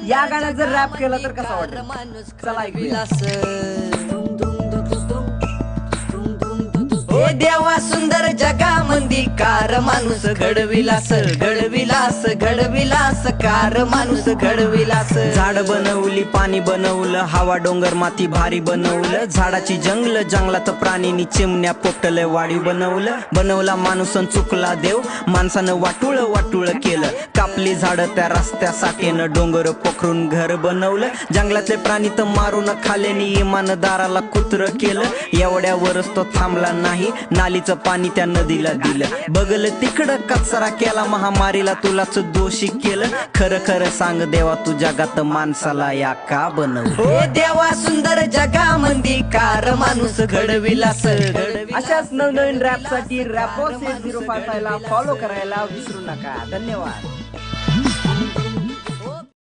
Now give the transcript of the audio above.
या गाण्यात जर रॅप केला तर कसा वाटेल? चला ऐकूया. ओ देवा सुंदर जगामंदी कार माणूस घडविलास घडविलास घडविलास कार माणूस घडविलास. झाड बनवली पाणी बनवलं हवा डोंगर माती भारी बनवलं. झाडाची जंगल जंगलात प्राणीनी चिमण्या पोपटले वाढीव बनवलं. बनवला माणूस चुकला देव माणसानं वाटुळ वाटुळ केलं. कापली झाड त्या रस्त्यासाठीनं डोंगर पोखरून घर बनवलं. जंगलातले प्राणी तर मारून खाल्यानी इमानदाराला कुत्र केलं. एवढ्यावरच तो थांबला नाही नालीचं पाणी त्या नदीला दिलं. बगल तिकडं कचरा केला महामारीला तुलाच दोषी केलं. खरं खरं सांग देवा तू जगात माणसाला या का बनव. ओ देवा सुंदर जगामंदी कार माणूस घडविलास घडविलास. अशाच नवनवीन रॅप साठी रॅपॉस 805 ला फॉलो करायला विसरू नका. धन्यवाद.